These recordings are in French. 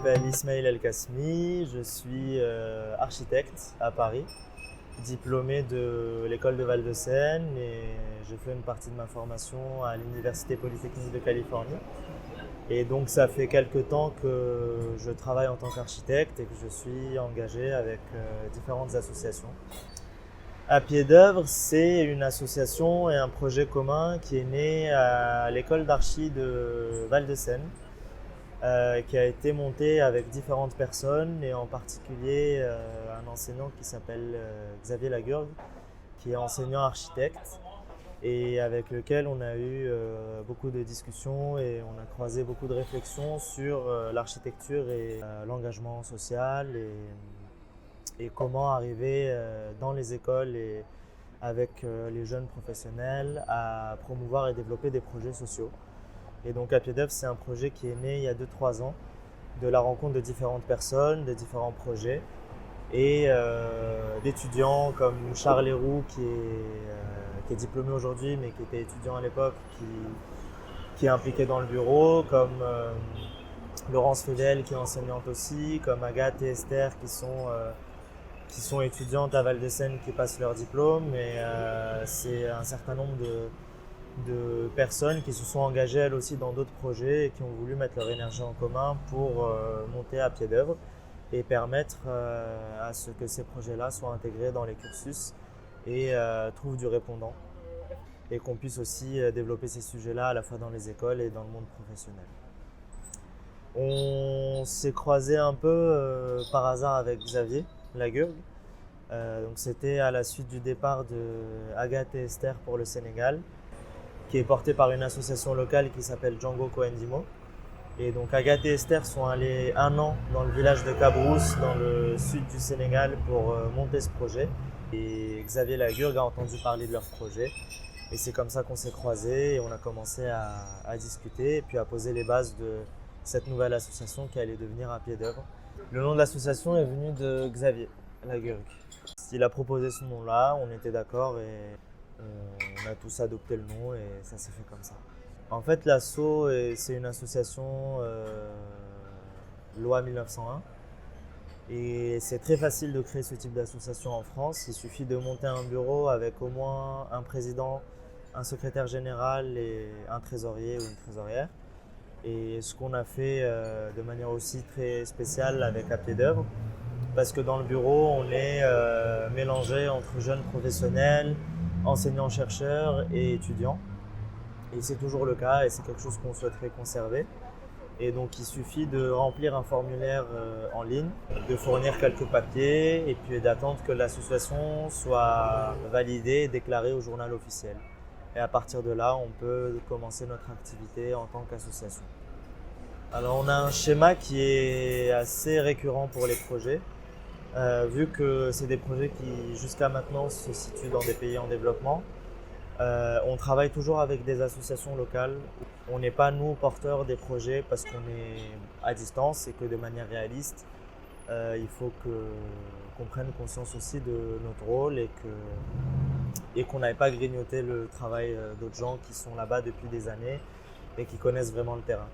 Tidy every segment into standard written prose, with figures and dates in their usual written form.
m'appelle Ismail El Kasmi, je suis architecte à Paris, diplômé de l'école de Val-de-Seine et j'ai fait une partie de ma formation à l'Université Polytechnique de Californie. Et donc ça fait quelques temps que je travaille en tant qu'architecte et que je suis engagé avec différentes associations. À Pied d'œuvre, c'est une association et un projet commun qui est né à l'école d'archi de Val-de-Seine, qui a été monté avec différentes personnes et en particulier un enseignant qui s'appelle Xavier Lagurgue, qui est enseignant architecte et avec lequel on a eu beaucoup de discussions et on a croisé beaucoup de réflexions sur l'architecture et l'engagement social et comment arriver dans les écoles et avec les jeunes professionnels à promouvoir et développer des projets sociaux. Et donc à Pied d'œuvre, c'est un projet qui est né il y a 2-3 ans de la rencontre de différentes personnes, de différents projets et d'étudiants comme Charles Leroux qui est diplômé aujourd'hui mais qui était étudiant à l'époque, qui est impliqué dans le bureau, comme Laurence Fedel qui est enseignante aussi, comme Agathe et Esther qui sont étudiantes à Val-de-Seine qui passent leur diplôme et c'est un certain nombre de personnes qui se sont engagées elles aussi dans d'autres projets et qui ont voulu mettre leur énergie en commun pour monter à Pied d'œuvre et permettre à ce que ces projets-là soient intégrés dans les cursus et trouvent du répondant et qu'on puisse aussi développer ces sujets-là à la fois dans les écoles et dans le monde professionnel. On s'est croisé un peu par hasard avec Xavier Lagurgue. Donc c'était à la suite du départ de Agathe et Esther pour le Sénégal, qui est porté par une association locale qui s'appelle Django Cohendimo. Et donc Agathe et Esther sont allés 1 an dans le village de Cabrousse, dans le sud du Sénégal, pour monter ce projet. Et Xavier Lagurgue a entendu parler de leur projet. Et c'est comme ça qu'on s'est croisés et on a commencé à discuter et puis à poser les bases de cette nouvelle association qui allait devenir à Pied d'œuvre. Le nom de l'association est venu de Xavier Lagurgue. Il a proposé ce nom-là, on était d'accord et on a tous adopté le nom et ça s'est fait comme ça. En fait, l'asso, c'est une association loi 1901 et c'est très facile de créer ce type d'association en France. Il suffit de monter un bureau avec au moins un président, un secrétaire général et un trésorier ou une trésorière. Et ce qu'on a fait de manière aussi très spéciale avec À Pied d'œuvre, parce que dans le bureau, on est mélangé entre jeunes professionnels, enseignants-chercheurs et étudiants. Et c'est toujours le cas et c'est quelque chose qu'on souhaiterait conserver. Et donc il suffit de remplir un formulaire en ligne, de fournir quelques papiers et puis d'attendre que l'association soit validée et déclarée au journal officiel. Et à partir de là, on peut commencer notre activité en tant qu'association. Alors on a un schéma qui est assez récurrent pour les projets, vu que c'est des projets qui jusqu'à maintenant se situent dans des pays en développement. On travaille toujours avec des associations locales. On n'est pas nous porteurs des projets parce qu'on est à distance et que de manière réaliste, il faut qu'on prenne conscience aussi de notre rôle et qu'on n'aille pas grignoter le travail d'autres gens qui sont là-bas depuis des années et qui connaissent vraiment le terrain.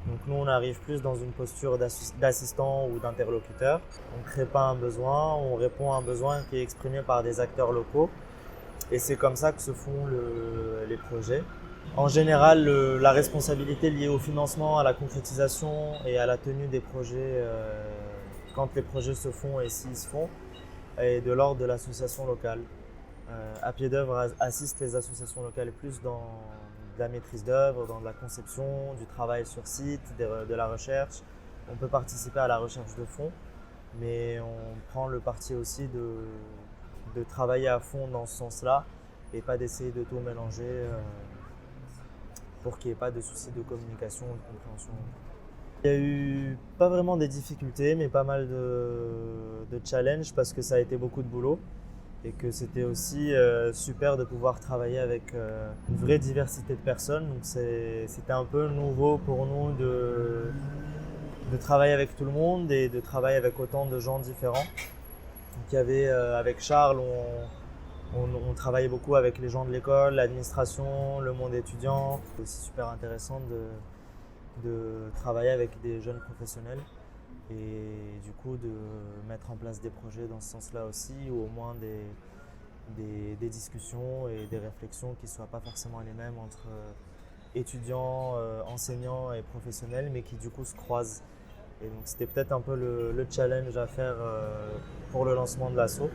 Donc nous, on arrive plus dans une posture d'assistant ou d'interlocuteur. On ne crée pas un besoin, on répond à un besoin qui est exprimé par des acteurs locaux. Et c'est comme ça que se font les projets. En général, la responsabilité liée au financement, à la concrétisation et à la tenue des projets, quand les projets se font et s'ils se font, est de l'ordre de l'association locale. À Pied d'œuvre assiste les associations locales plus dans de la maîtrise d'œuvre, dans de la conception, du travail sur site, de la recherche. On peut participer à la recherche de fonds, mais on prend le parti aussi de travailler à fond dans ce sens-là et pas d'essayer de tout mélanger pour qu'il n'y ait pas de soucis de communication ou de compréhension. Il y a eu pas vraiment des difficultés, mais pas mal de challenges parce que ça a été beaucoup de boulot et que c'était aussi super de pouvoir travailler avec une vraie diversité de personnes. Donc c'était un peu nouveau pour nous de travailler avec tout le monde et de travailler avec autant de gens différents. Donc il y avait avec Charles, on travaillait beaucoup avec les gens de l'école, l'administration, le monde étudiant. C'est aussi super intéressant de travailler avec des jeunes professionnels et du coup de mettre en place des projets dans ce sens-là aussi, ou au moins des discussions et des réflexions qui ne soient pas forcément les mêmes entre étudiants, enseignants et professionnels, mais qui du coup se croisent. Et donc c'était peut-être un peu le challenge à faire pour le lancement de l'asso.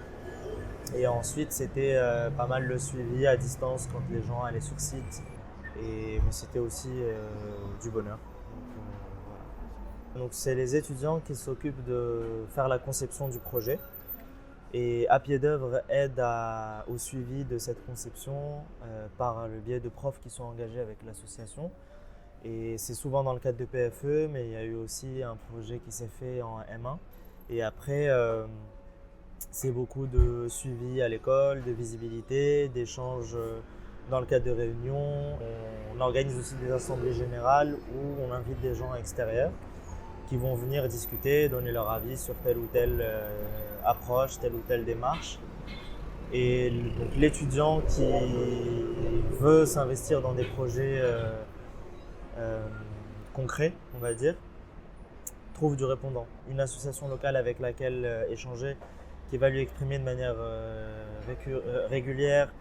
Et ensuite c'était pas mal le suivi à distance quand les gens allaient sur site. Mais c'était aussi du bonheur. Donc c'est les étudiants qui s'occupent de faire la conception du projet. Et À Pied d'œuvre aide au suivi de cette conception par le biais de profs qui sont engagés avec l'association. Et c'est souvent dans le cadre de PFE, mais il y a eu aussi un projet qui s'est fait en M1. Et après, c'est beaucoup de suivi à l'école, de visibilité, d'échanges dans le cadre de réunions. On organise aussi des assemblées générales où on invite des gens extérieurs qui vont venir discuter, donner leur avis sur telle ou telle approche, telle ou telle démarche. Et donc l'étudiant qui veut s'investir dans des projets concrets, on va dire, trouve du répondant. Une association locale avec laquelle échanger, qui va lui exprimer de manière régulière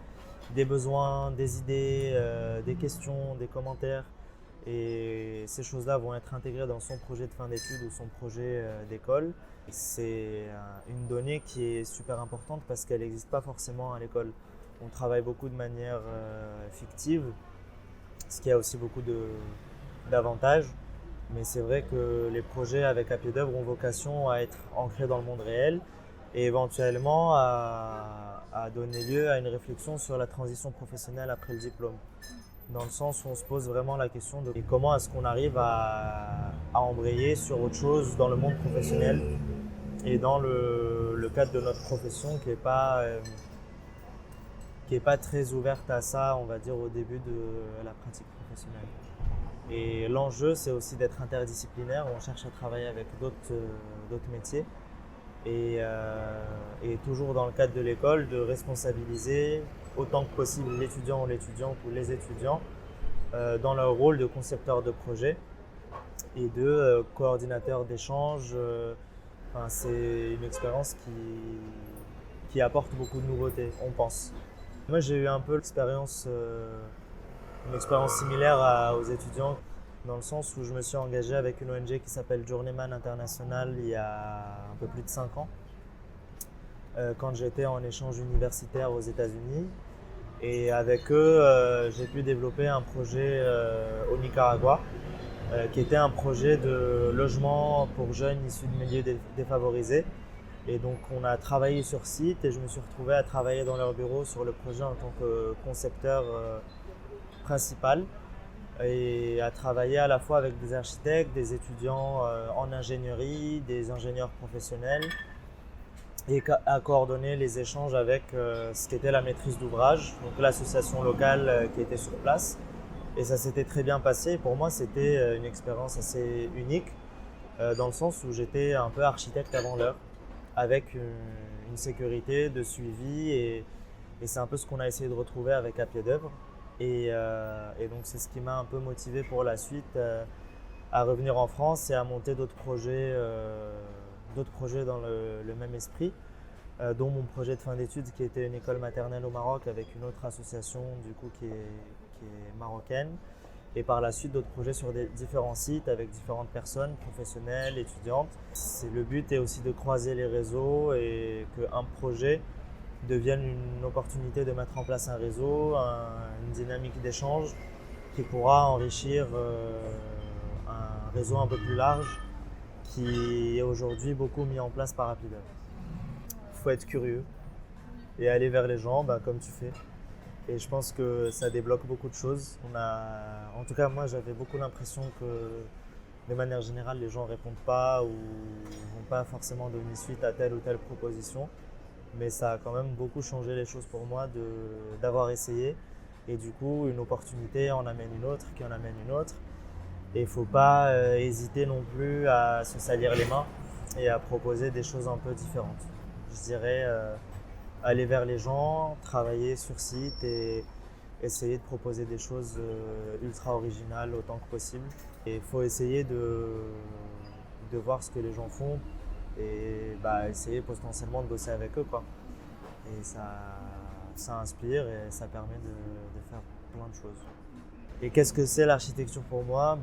des besoins, des idées, des questions, des commentaires. Et ces choses-là vont être intégrées dans son projet de fin d'études ou son projet d'école. C'est une donnée qui est super importante parce qu'elle n'existe pas forcément à l'école. On travaille beaucoup de manière fictive, ce qui a aussi beaucoup d'avantages. Mais c'est vrai que les projets avec À Pied d'œuvre ont vocation à être ancrés dans le monde réel et éventuellement à donner lieu à une réflexion sur la transition professionnelle après le diplôme. Dans le sens où on se pose vraiment la question de comment est-ce qu'on arrive à embrayer sur autre chose dans le monde professionnel et dans le cadre de notre profession qui est pas très ouverte à ça, on va dire, au début de la pratique professionnelle. Et l'enjeu, c'est aussi d'être interdisciplinaire. On cherche à travailler avec d'autres métiers et toujours dans le cadre de l'école, de responsabiliser autant que possible l'étudiant ou l'étudiante ou les étudiants dans leur rôle de concepteur de projet et de coordinateur d'échanges. C'est une expérience qui apporte beaucoup de nouveautés, on pense. Moi, j'ai eu un peu une expérience similaire aux étudiants, dans le sens où je me suis engagé avec une ONG qui s'appelle Journeyman International il y a un peu plus de 5 ans, quand j'étais en échange universitaire aux États-Unis. Et avec eux, j'ai pu développer un projet au Nicaragua, qui était un projet de logement pour jeunes issus de milieux défavorisés. Et donc on a travaillé sur site et je me suis retrouvé à travailler dans leur bureau sur le projet en tant que concepteur principal et à travailler à la fois avec des architectes, des étudiants en ingénierie, des ingénieurs professionnels et à coordonner les échanges avec ce qu'était la maîtrise d'ouvrage, donc l'association locale qui était sur place. Et ça s'était très bien passé. Pour moi, c'était une expérience assez unique dans le sens où j'étais un peu architecte avant l'heure, avec une sécurité de suivi et c'est un peu ce qu'on a essayé de retrouver avec À Pied d'œuvre. Et donc c'est ce qui m'a un peu motivé pour la suite à revenir en France et à monter d'autres projets dans le même esprit, dont mon projet de fin d'études qui était une école maternelle au Maroc avec une autre association du coup qui est marocaine. Et par la suite d'autres projets sur différents sites avec différentes personnes, professionnelles, étudiantes. Le but est aussi de croiser les réseaux et qu'un projet devienne une opportunité de mettre en place un réseau, une dynamique d'échange qui pourra enrichir un réseau un peu plus large qui est aujourd'hui beaucoup mis en place par À Pied d'œuvre. Il faut être curieux et aller vers les gens comme tu fais. Et je pense que ça débloque beaucoup de choses. En tout cas, moi, j'avais beaucoup l'impression que, de manière générale, les gens ne répondent pas ou ne vont pas forcément donner suite à telle ou telle proposition. Mais ça a quand même beaucoup changé les choses pour moi d'avoir essayé. Et du coup, une opportunité en amène une autre, qui en amène une autre. Et il ne faut pas hésiter non plus à se salir les mains et à proposer des choses un peu différentes. Je dirais aller vers les gens, travailler sur site et essayer de proposer des choses ultra originales autant que possible. Et il faut essayer de de voir ce que les gens font et essayer potentiellement de bosser avec eux, quoi. Et ça inspire et ça permet de faire plein de choses. Et qu'est-ce que c'est l'architecture pour moi?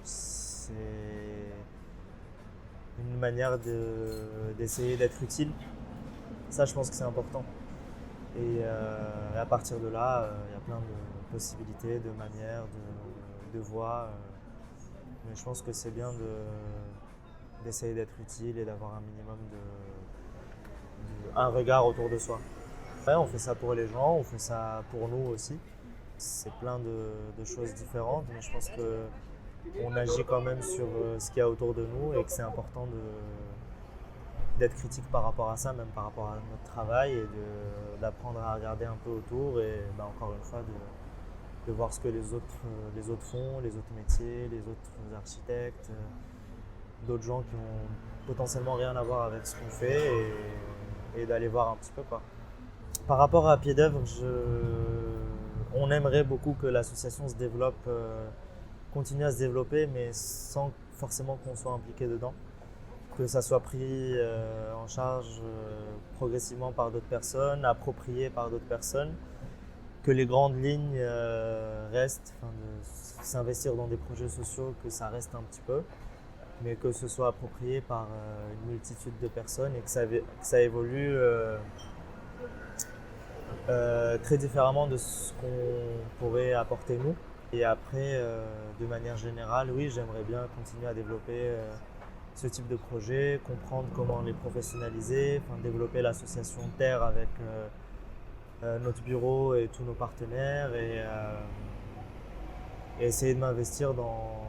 C'est une manière d'essayer d'être utile. Ça, je pense que c'est important. Et à partir de là, il y a plein de possibilités, de manières, de voies. Mais je pense que c'est bien d'essayer d'être utile et d'avoir un minimum un regard autour de soi. Ouais, on fait ça pour les gens, on fait ça pour nous aussi. C'est plein de choses différentes, mais je pense qu'on agit quand même sur ce qu'il y a autour de nous et que c'est important d'être critique par rapport à ça, même par rapport à notre travail et d'apprendre à regarder un peu autour et encore une fois de voir ce que les autres font, les autres métiers, les autres architectes, d'autres gens qui ont potentiellement rien à voir avec ce qu'on fait et d'aller voir un petit peu, quoi. Par rapport à Pied d'œuvre, on aimerait beaucoup que l'association se développe, continue à se développer, mais sans forcément qu'on soit impliqué dedans. Que ça soit pris en charge progressivement par d'autres personnes, approprié par d'autres personnes, que les grandes lignes restent, de s'investir dans des projets sociaux, que ça reste un petit peu, mais que ce soit approprié par une multitude de personnes et que ça évolue très différemment de ce qu'on pourrait apporter nous. Et après, de manière générale, oui, j'aimerais bien continuer à développer ce type de projet, comprendre comment les professionnaliser, développer l'association Terre avec notre bureau et tous nos partenaires et essayer de m'investir dans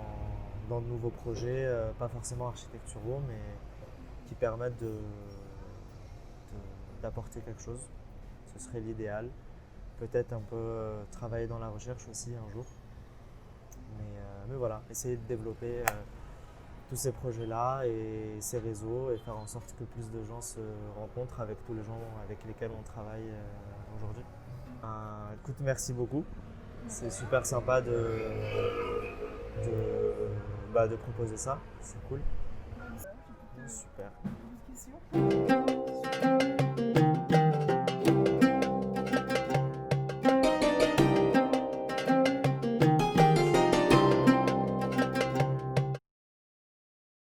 de nouveaux projets, pas forcément architecturaux, mais qui permettent d'apporter quelque chose. Ce serait l'idéal. Peut-être un peu travailler dans la recherche aussi un jour. Mais voilà, essayer de développer tous ces projets-là et ces réseaux et faire en sorte que plus de gens se rencontrent avec tous les gens avec lesquels on travaille aujourd'hui. Écoute, merci beaucoup. C'est super sympa de proposer ça. C'est cool. Super.